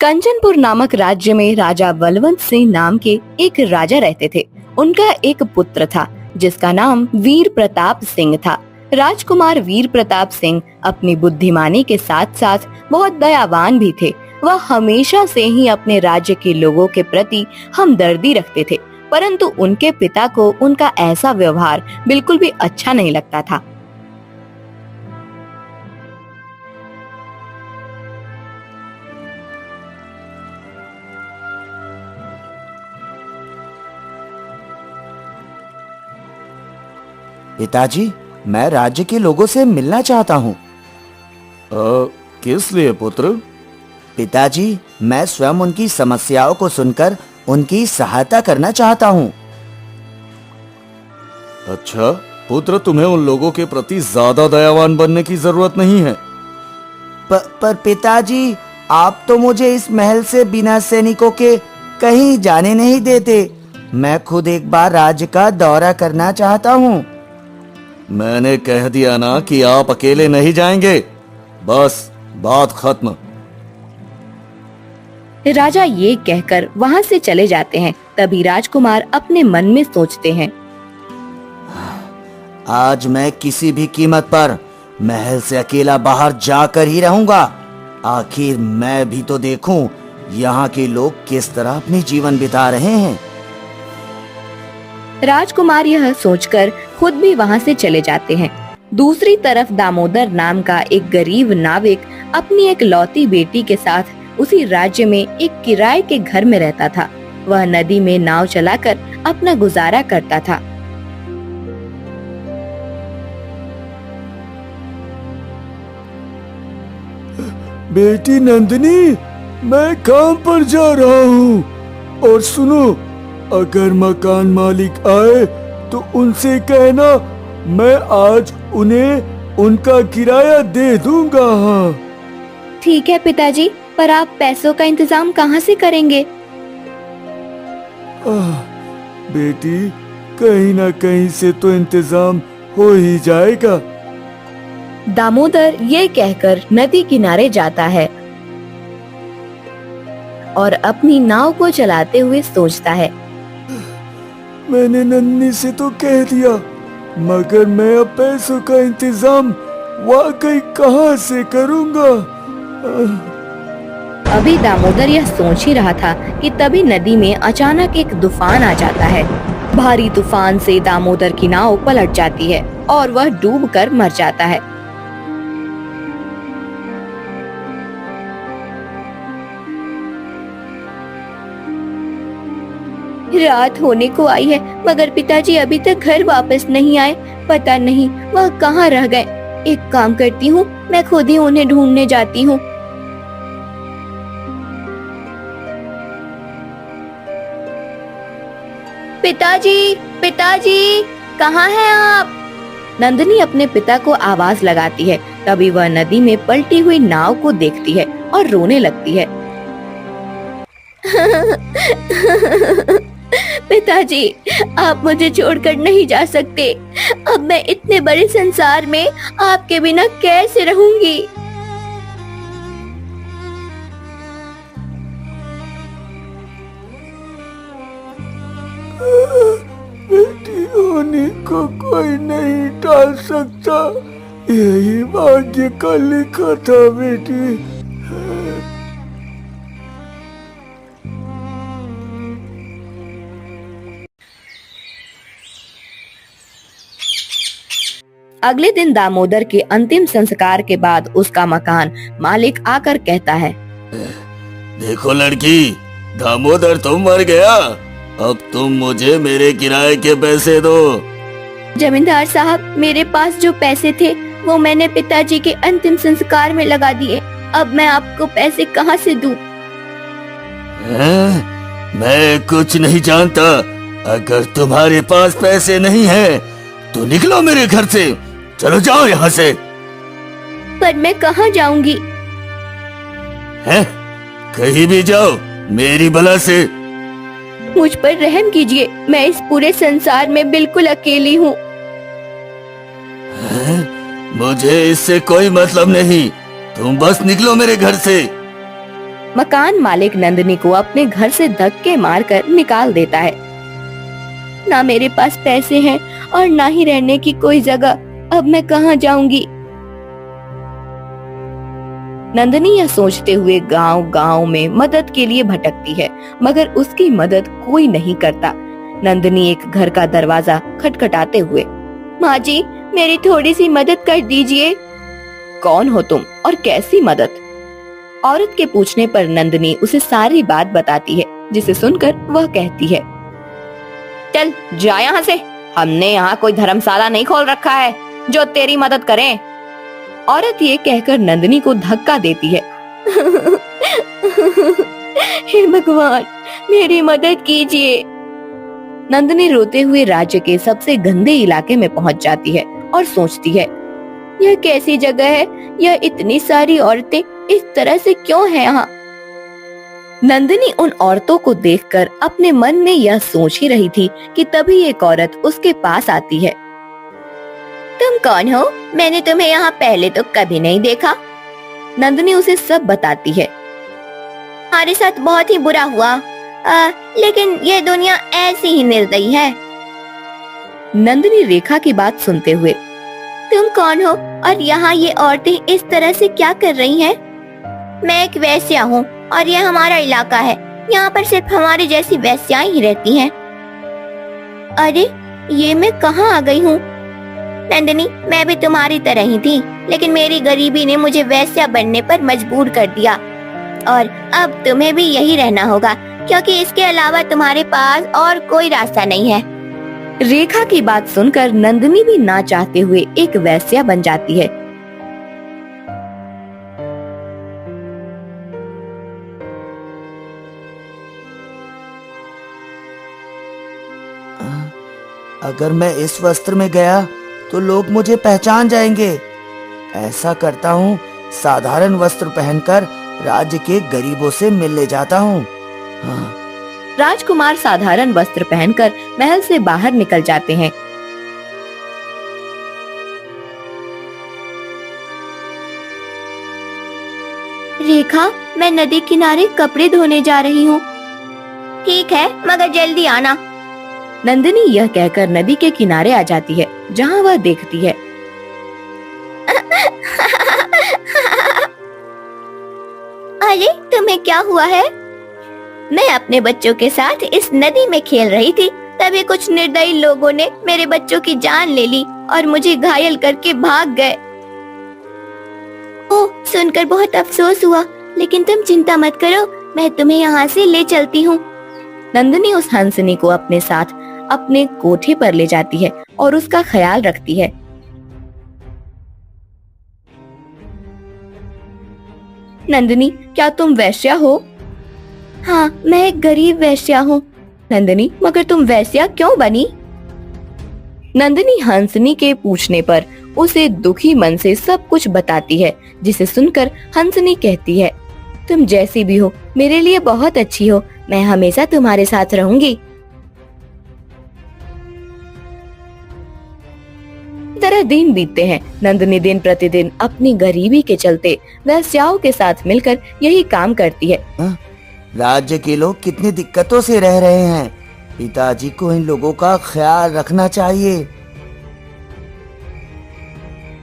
कंचनपुर नामक राज्य में राजा बलवंत सिंह नाम के एक राजा रहते थे। उनका एक पुत्र था जिसका नाम वीर प्रताप सिंह था। राजकुमार वीर प्रताप सिंह अपनी बुद्धिमानी के साथ साथ बहुत दयावान भी थे। वह हमेशा से ही अपने राज्य के लोगों के प्रति हमदर्दी रखते थे, परंतु उनके पिता को उनका ऐसा व्यवहार बिल्कुल भी अच्छा नहीं लगता था। पिताजी, मैं राज्य के लोगों से मिलना चाहता हूँ। किस लिए पुत्र? पिताजी, मैं स्वयं उनकी समस्याओं को सुनकर उनकी सहायता करना चाहता हूँ। अच्छा पुत्र, तुम्हें उन लोगों के प्रति ज्यादा दयावान बनने की जरूरत नहीं है। पर पिताजी, आप तो मुझे इस महल से बिना सैनिकों के कहीं जाने नहीं देते। मैं खुद एक बार राज्य का दौरा करना चाहता हूँ। मैंने कह दिया ना कि आप अकेले नहीं जाएंगे। बस बात खत्म। राजा ये कहकर वहाँ से चले जाते हैं। तभी राजकुमार अपने मन में सोचते हैं, आज मैं किसी भी कीमत पर महल से अकेला बाहर जाकर ही रहूंगा। आखिर मैं भी तो देखूं यहाँ के लोग किस तरह अपनी जीवन बिता रहे हैं। राजकुमार यह सोचकर खुद भी वहाँ से चले जाते हैं। दूसरी तरफ दामोदर नाम का एक गरीब नाविक अपनी एक लौती बेटी के साथ उसी राज्य में एक किराए के घर में रहता था। वह नदी में नाव चलाकर अपना गुजारा करता था। बेटी नंदिनी, मैं काम पर जा रहा हूँ। और सुनो, अगर मकान मालिक आए तो उनसे कहना मैं आज उन्हें उनका किराया दे दूंगा। हाँ ठीक है पिताजी, पर आप पैसों का इंतजाम कहाँ से करेंगे? बेटी, कहीं ना कहीं से तो इंतजाम हो ही जाएगा। दामोदर ये कहकर नदी किनारे जाता है और अपनी नाव को चलाते हुए सोचता है, मैंने नन्ही से तो कह दिया, मगर मैं अब पैसों का इंतजाम वाकई कहाँ से करूँगा। अभी दामोदर यह सोच ही रहा था कि तभी नदी में अचानक एक तूफान आ जाता है। भारी तूफान से दामोदर की नाव पलट जाती है और वह डूबकर मर जाता है। रात होने को आई है, मगर पिताजी अभी तक घर वापस नहीं आए। पता नहीं वह कहाँ रह गए। एक काम करती हूँ, मैं खुद ही उन्हें ढूंढने जाती हूँ। पिताजी, पिताजी, कहाँ हैं आप? नंदिनी अपने पिता को आवाज लगाती है। तभी वह नदी में पलटी हुई नाव को देखती है और रोने लगती है। पिताजी, आप मुझे छोड़कर नहीं जा सकते। अब मैं इतने बड़े संसार में आपके बिना कैसे रहूंगी? बेटी होने को कोई नहीं टाल सकता, यही भाग्य का लिखा था बेटी। अगले दिन दामोदर के अंतिम संस्कार के बाद उसका मकान मालिक आकर कहता है, देखो लड़की, दामोदर तो मर गया। अब तुम मुझे मेरे किराए के पैसे दो। जमींदार साहब, मेरे पास जो पैसे थे वो मैंने पिताजी के अंतिम संस्कार में लगा दिए। अब मैं आपको पैसे कहाँ से दूं? मैं कुछ नहीं जानता। अगर तुम्हारे पास पैसे नहीं है तो निकलो मेरे घर से। चलो जाओ यहाँ से। पर मैं कहाँ जाऊंगी? हैं? कहीं भी जाओ, मेरी भला से। मुझ पर रहम कीजिए, मैं इस पूरे संसार में बिल्कुल अकेली हूँ। मुझे इससे कोई मतलब नहीं, तुम बस निकलो मेरे घर से। मकान मालिक नंदिनी को अपने घर से धक्के मारकर निकाल देता है। ना मेरे पास पैसे हैं और ना ही रहने की कोई जगह, अब मैं कहाँ जाऊंगी। नंदिनी यह सोचते हुए गांव-गांव में मदद के लिए भटकती है, मगर उसकी मदद कोई नहीं करता। नंदिनी एक घर का दरवाजा खटखटाते हुए, माँ जी मेरी थोड़ी सी मदद कर दीजिए। कौन हो तुम और कैसी मदद? औरत के पूछने पर नंदिनी उसे सारी बात बताती है, जिसे सुनकर वह कहती है, चल जा यहाँ से, हमने यहाँ कोई धर्मशाला नहीं खोल रखा है जो तेरी मदद करें। औरत ये कहकर नंदिनी को धक्का देती है। हे भगवान मेरी मदद कीजिए। नंदिनी रोते हुए राज्य के सबसे गंदे इलाके में पहुंच जाती है और सोचती है, यह कैसी जगह है, यह इतनी सारी औरतें इस तरह से क्यों हैं यहाँ। नंदिनी उन औरतों को देखकर अपने मन में यह सोच ही रही थी कि तभी एक औरत उसके पास आती है। तुम कौन हो? मैंने तुम्हें यहाँ पहले तो कभी नहीं देखा। नंदिनी उसे सब बताती है। हमारे साथ बहुत ही बुरा हुआ, लेकिन ये दुनिया ऐसी ही निर्दयी है। नंदिनी रेखा की बात सुनते हुए, तुम कौन हो और यहाँ ये औरतें इस तरह से क्या कर रही हैं? मैं एक वेश्या हूँ और यह हमारा इलाका है। यहाँ पर सिर्फ हमारे जैसी वेश्याएं ही रहती हैं। अरे ये मैं कहाँ आ गई हूँ? नंदिनी मैं भी तुम्हारी तरह ही थी, लेकिन मेरी गरीबी ने मुझे वेश्या बनने पर मजबूर कर दिया और अब तुम्हें भी यही रहना होगा, क्योंकि इसके अलावा तुम्हारे पास और कोई रास्ता नहीं है। रेखा की बात सुनकर नंदिनी भी ना चाहते हुए एक वेश्या बन जाती है। अगर मैं इस वस्त्र में गया तो लोग मुझे पहचान जाएंगे। ऐसा करता हूँ, साधारण वस्त्र पहनकर राज्य के गरीबों से मिलने जाता हूँ। हाँ। राजकुमार साधारण वस्त्र पहनकर महल से बाहर निकल जाते हैं। रेखा मैं नदी किनारे कपड़े धोने जा रही हूँ। ठीक है मगर जल्दी आना। नंदिनी यह कहकर नदी के किनारे आ जाती है, जहाँ वह देखती है। अरे तुम्हें क्या हुआ है? मैं अपने बच्चों के साथ इस नदी में खेल रही थी, तभी कुछ निर्दयी लोगों ने मेरे बच्चों की जान ले ली और मुझे घायल करके भाग गए। ओह सुनकर बहुत अफसोस हुआ, लेकिन तुम चिंता मत करो, मैं तुम्हें यहाँ से ले चलती हूँ। नंदिनी उस हंसनी को अपने साथ अपने कोठे पर ले जाती है और उसका ख्याल रखती है। नंदिनी क्या तुम वेश्या हो? हाँ मैं एक गरीब वेश्या हूँ। नंदिनी मगर तुम वेश्या क्यों बनी? नंदिनी हंसनी के पूछने पर उसे दुखी मन से सब कुछ बताती है, जिसे सुनकर हंसनी कहती है, तुम जैसी भी हो मेरे लिए बहुत अच्छी हो, मैं हमेशा तुम्हारे साथ रहूंगी। तरह दिन बीतते हैं। नंदिनी दिन प्रतिदिन अपनी गरीबी के चलते वेश्याओं के साथ मिलकर यही काम करती है। राज्य के लोग कितनी दिक्कतों से रह रहे हैं, पिताजी को इन लोगों का ख्याल रखना चाहिए।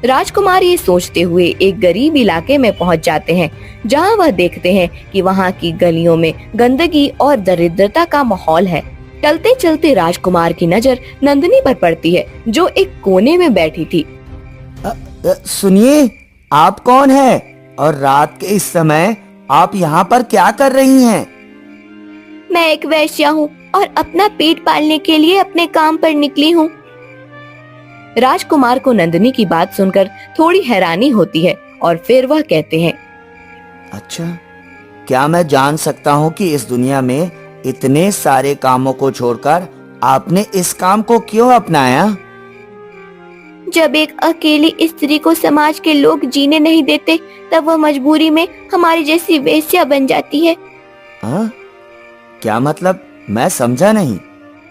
राजकुमार ये सोचते हुए एक गरीब इलाके में पहुंच जाते हैं, जहां वह देखते हैं कि वहां की गलियों में गंदगी और दरिद्रता का माहौल है। चलते चलते राजकुमार की नजर नंदिनी पर पड़ती है, जो एक कोने में बैठी थी। सुनिए, आप कौन हैं और रात के इस समय आप यहाँ पर क्या कर रही हैं? मैं एक वेश्या हूँ और अपना पेट पालने के लिए अपने काम पर निकली हूँ। राजकुमार को नंदिनी की बात सुनकर थोड़ी हैरानी होती है और फिर वह कहते हैं, अच्छा, क्या मैं जान सकता हूँ कि इस दुनिया में इतने सारे कामों को छोड़कर आपने इस काम को क्यों अपनाया? जब एक अकेली स्त्री को समाज के लोग जीने नहीं देते, तब वह मजबूरी में हमारी जैसी वेश्या बन जाती है। हाँ? क्या मतलब? मैं समझा नहीं।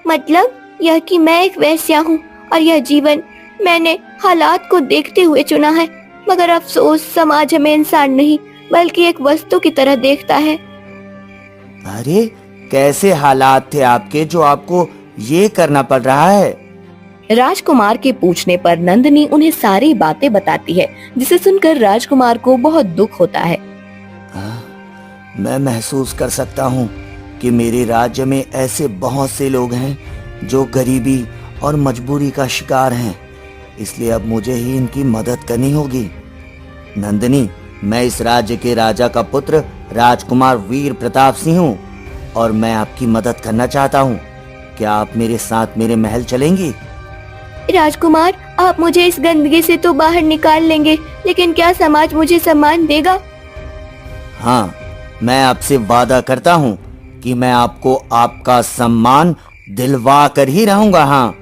मतलब यह कि मैं एक वेश्या हूँ और यह जीवन मैंने हालात को देखते हुए चुना है, मगर अफसोस समाज हमें इंसान नहीं बल्कि एक वस्तु की तरह देखता है। अरे कैसे हालात थे आपके जो आपको ये करना पड़ रहा है? राजकुमार के पूछने पर नंदिनी उन्हें सारी बातें बताती है, जिसे सुनकर राजकुमार को बहुत दुख होता है। मैं महसूस कर सकता हूँ कि मेरे राज्य में ऐसे बहुत से लोग हैं जो गरीबी और मजबूरी का शिकार हैं, इसलिए अब मुझे ही इनकी मदद करनी होगी। नंदिनी, मैं इस राज्य के राजा का पुत्र राजकुमार वीर प्रताप सिंह हूँ और मैं आपकी मदद करना चाहता हूँ। क्या आप मेरे साथ मेरे महल चलेंगी? राजकुमार, आप मुझे इस गंदगी से तो बाहर निकाल लेंगे, लेकिन क्या समाज मुझे सम्मान देगा? हाँ, मैं आपसे वादा करता हूँ कि मैं आपको आपका सम्मान दिलवा कर ही रहूंगा। हाँ।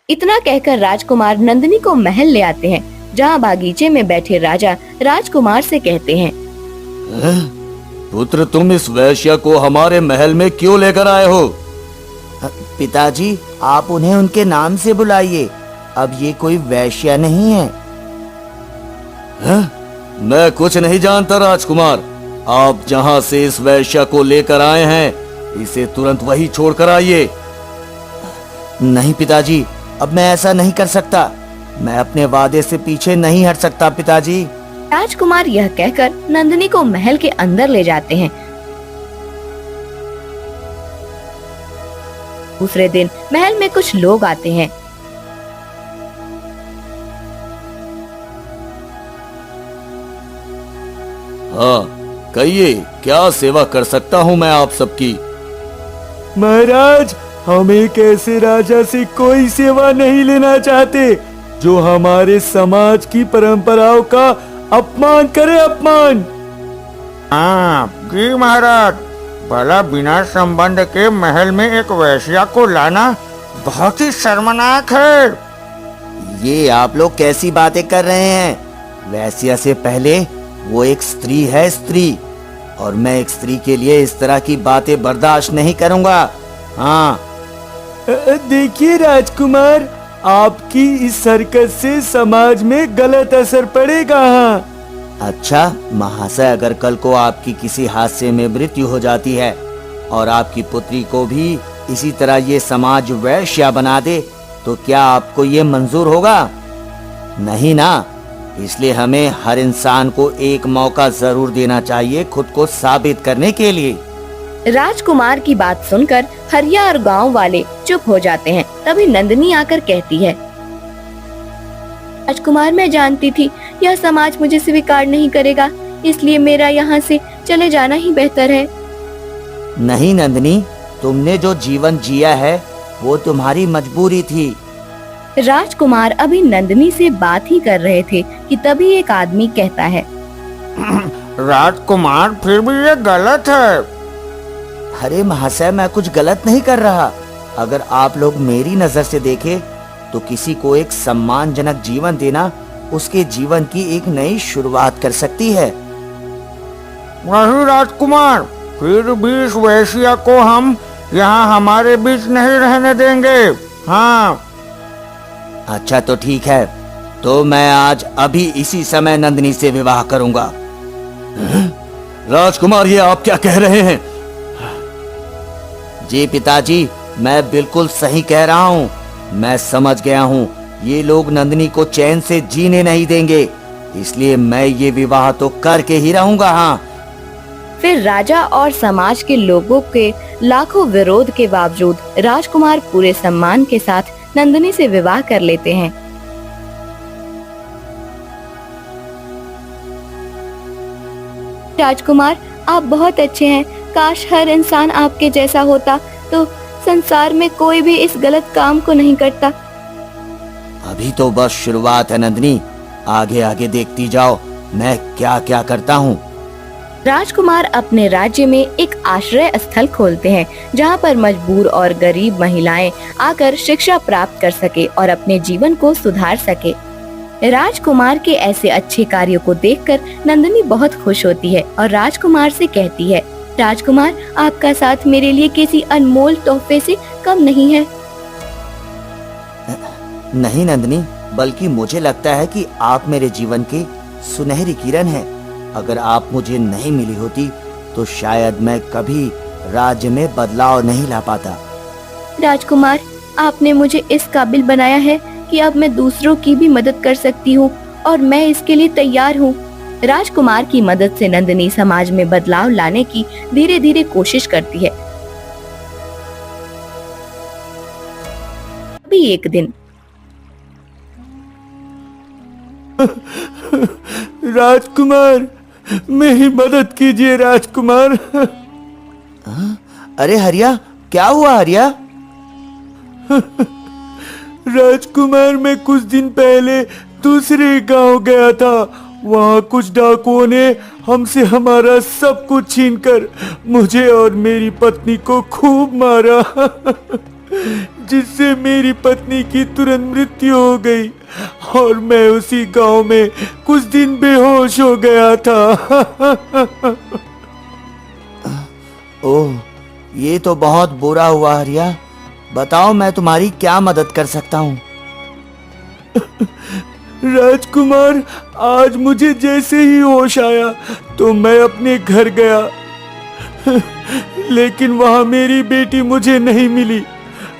इतना कहकर राजकुमार नंदिनी को महल ले आते हैं, जहाँ बागीचे में बैठे राजा राजकुमार से कहते हैं, पुत्र, तुम इस वैश्या को हमारे महल में क्यों लेकर आए हो? पिताजी, आप उन्हें उनके नाम से बुलाइए। अब ये कोई वैश्या नहीं है। मैं कुछ नहीं जानता राजकुमार। आप जहाँ से इस वैश्या को लेकर आए हैं, इसे तुरंत वही छोड़कर आइए। नहीं पिताजी, अब मैं ऐसा नहीं कर सकता। मैं अपने वादे से पीछे नहीं हट सकता पिताजी। राजकुमार यह कहकर नंदिनी को महल के अंदर ले जाते हैं। दूसरे दिन महल में कुछ लोग आते हैं। हाँ, कहिए, क्या सेवा कर सकता हूँ मैं आप सबकी? महाराज, हम एक ऐसे राजा से कोई सेवा नहीं लेना चाहते जो हमारे समाज की परंपराओं का अपमान करे। अपमान। हाँ जी महाराज, भला बिना संबंध के महल में एक वैश्या को लाना बहुत ही शर्मनाक है। ये आप लोग कैसी बातें कर रहे हैं? वैश्या से पहले वो एक स्त्री है, स्त्री, और मैं एक स्त्री के लिए इस तरह की बातें बर्दाश्त नहीं करूंगा। हाँ। देखिए राजकुमार, आपकी इस हरकत से समाज में गलत असर पड़ेगा। हाँ। अच्छा महाशय, अगर कल को आपकी किसी हादसे में मृत्यु हो जाती है और आपकी पुत्री को भी इसी तरह ये समाज वैश्या बना दे, तो क्या आपको ये मंजूर होगा? नहीं ना। इसलिए हमें हर इंसान को एक मौका जरूर देना चाहिए खुद को साबित करने के लिए। राजकुमार की बात सुनकर हरिया और गांव वाले चुप हो जाते हैं। तभी नंदिनी आकर कहती है, राजकुमार, मैं जानती थी यह समाज मुझे स्वीकार नहीं करेगा, इसलिए मेरा यहाँ से चले जाना ही बेहतर है। नहीं नंदिनी, तुमने जो जीवन जिया है वो तुम्हारी मजबूरी थी। राजकुमार अभी नंदिनी से बात ही कर रहे थे कि तभी एक आदमी कहता है, राजकुमार, फिर भी ये गलत है। अरे महाशय, मैं कुछ गलत नहीं कर रहा। अगर आप लोग मेरी नजर से देखें तो किसी को एक सम्मानजनक जीवन देना उसके जीवन की एक नई शुरुआत कर सकती है। वही राजकुमार, फिर भी इस वैश्या को हम यहाँ हमारे बीच नहीं रहने देंगे। हाँ। अच्छा तो ठीक है, तो मैं आज अभी इसी समय नंदिनी से विवाह करूंगा। राजकुमार, ये आप क्या कह रहे हैं? जी पिताजी, मैं बिल्कुल सही कह रहा हूँ। मैं समझ गया हूँ ये लोग नंदिनी को चैन से जीने नहीं देंगे, इसलिए मैं ये विवाह तो करके ही रहूंगा। हाँ। फिर राजा और समाज के लोगों के लाखों विरोध के बावजूद राजकुमार पूरे सम्मान के साथ नंदिनी से विवाह कर लेते हैं। राजकुमार, आप बहुत अच्छे हैं। काश हर इंसान आपके जैसा होता तो संसार में कोई भी इस गलत काम को नहीं करता। अभी तो बस शुरुआत है नंदिनी, आगे आगे देखती जाओ मैं क्या क्या करता हूँ। राजकुमार अपने राज्य में एक आश्रय स्थल खोलते हैं, जहाँ पर मजबूर और गरीब महिलाएं आकर शिक्षा प्राप्त कर सके और अपने जीवन को सुधार सके। राजकुमार के ऐसे अच्छे कार्यों को देखकर नंदिनी बहुत खुश होती है और राजकुमार से कहती है, राजकुमार, आपका साथ मेरे लिए किसी अनमोल तोहफे से कम नहीं है। नहीं नंदिनी, बल्कि मुझे लगता है कि आप मेरे जीवन की सुनहरी किरण हैं। अगर आप मुझे नहीं मिली होती तो शायद मैं कभी राज्य में बदलाव नहीं ला पाता। राजकुमार, आपने मुझे इस काबिल बनाया है कि अब मैं दूसरों की भी मदद कर सकती हूँ और मैं इसके लिए तैयार हूँ। राजकुमार की मदद से नंदिनी समाज में बदलाव लाने की धीरे धीरे कोशिश करती है। अभी एक दिन राजकुमार, मेरी मदद कीजिए राजकुमार। अरे हरिया, क्या हुआ हरिया? राजकुमार, मैं कुछ दिन पहले दूसरे गांव गया था। वहाँ कुछ डाकुओं ने हमसे हमारा सब कुछ छीनकर मुझे और मेरी पत्नी को खूब मारा, जिससे मेरी पत्नी की तुरंत मृत्यु हो गई और मैं उसी गांव में कुछ दिन बेहोश हो गया था। ओह, ये तो बहुत बुरा हुआ हरिया। बताओ, मैं तुम्हारी क्या मदद कर सकता हूँ? राजकुमार, आज मुझे जैसे ही होश आया तो मैं अपने घर गया, लेकिन वहां मेरी बेटी मुझे नहीं मिली।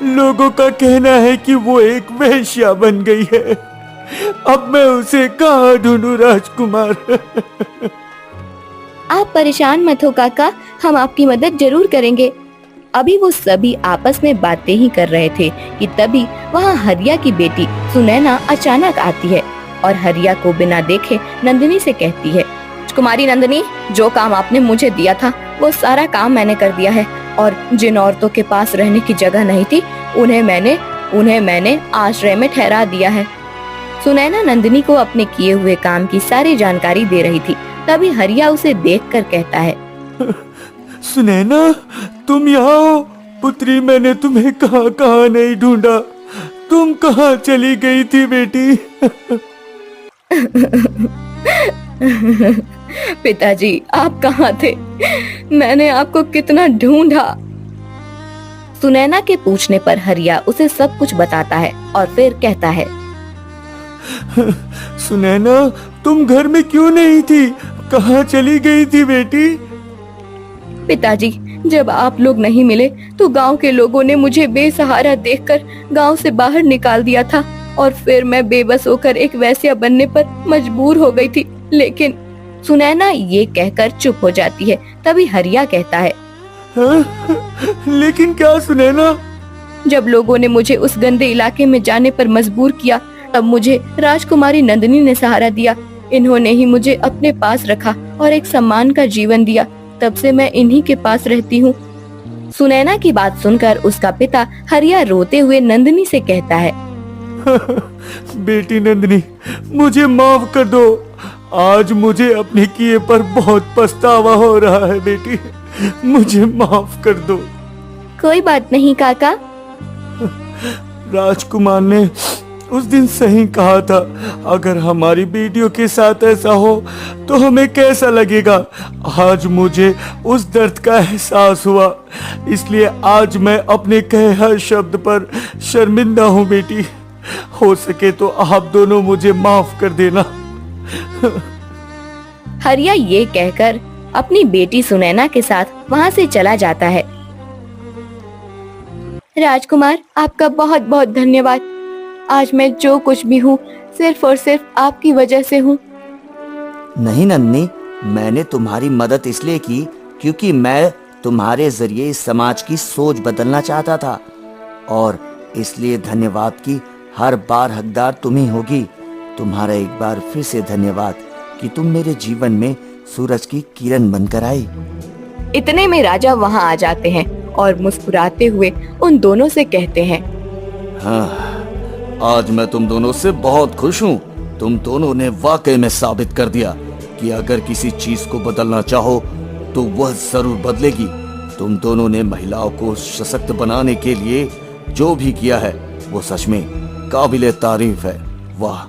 लोगों का कहना है कि वो एक वेश्या बन गई है। अब मैं उसे कहाँ ढूंढूं राजकुमार? आप परेशान मत हो काका, हम आपकी मदद जरूर करेंगे। अभी वो सभी आपस में बातें ही कर रहे थे कि तभी वहाँ हरिया की बेटी सुनैना अचानक आती है और हरिया को बिना देखे नंदिनी से कहती है, कुमारी नंदिनी, जो काम आपने मुझे दिया था वो सारा काम मैंने कर दिया है और जिन औरतों के पास रहने की जगह नहीं थी उन्हें मैंने आश्रय में ठहरा दिया है। सुनैना नंदिनी को अपने किए हुए काम की सारी जानकारी दे रही थी। तभी हरिया उसे देखकर कहता है, सुनैना, तुम यहाँ हो? पुत्री, मैंने तुम्हें कहाँ कहाँ नहीं ढूंढा। तुम कहाँ चली गई थी बेटी? पिताजी, आप कहाँ थे? मैंने आपको कितना ढूंढा। सुनैना के पूछने पर हरिया उसे सब कुछ बताता है और फिर कहता है, सुनैना, तुम घर में क्यों नहीं थी? कहाँ चली गई थी बेटी? पिताजी, जब आप लोग नहीं मिले तो गांव के लोगों ने मुझे बेसहारा देखकर गांव से बाहर निकाल दिया था और फिर मैं बेबस होकर एक वेश्या बनने पर मजबूर हो गई थी। लेकिन सुनैना ये कहकर चुप हो जाती है। तभी हरिया कहता है, लेकिन क्या सुनैना? जब लोगों ने मुझे उस गंदे इलाके में जाने पर मजबूर किया तब मुझे राजकुमारी नंदिनी ने सहारा दिया। इन्होंने ही मुझे अपने पास रखा और एक सम्मान का जीवन दिया। तब से मैं इन्हीं के पास रहती हूँ। सुनैना की बात सुनकर उसका पिता हरिया रोते हुए नंदिनी से कहता है, बेटी नंदिनी, मुझे माफ कर दो। आज मुझे अपने किए पर बहुत पछतावा हो रहा है बेटी, मुझे माफ कर दो। कोई बात नहीं काका। राजकुमार ने उस दिन सही कहा था। अगर हमारी बेटियों के साथ ऐसा हो तो हमें कैसा लगेगा। आज मुझे उस दर्द का एहसास हुआ, इसलिए आज मैं अपने कहे हर शब्द पर शर्मिंदा हूँ बेटी। हो सके तो आप दोनों मुझे माफ कर देना। हरिया ये कहकर अपनी बेटी सुनैना के साथ वहाँ से चला जाता है। राजकुमार, आपका बहुत बहुत धन्यवाद। आज मैं जो कुछ भी हूँ सिर्फ और सिर्फ आपकी वजह से हूँ। नहीं नंदिनी, मैंने तुम्हारी मदद इसलिए की क्योंकि मैं तुम्हारे जरिए इस समाज की सोच बदलना चाहता था, और इसलिए धन्यवाद की हर बार हकदार तुम ही होगी। तुम्हारा एक बार फिर से धन्यवाद कि तुम मेरे जीवन में सूरज की किरण बनकर आई। इतने में राजा वहाँ आ जाते हैं और मुस्कुराते हुए उन दोनों से कहते हैं, हाँ, आज मैं तुम दोनों से बहुत खुश हूँ। तुम दोनों ने वाकई में साबित कर दिया कि अगर किसी चीज को बदलना चाहो तो वह जरूर बदलेगी। तुम दोनों ने महिलाओं को सशक्त बनाने के लिए जो भी किया है वो सच में काबिले तारीफ है। वाह।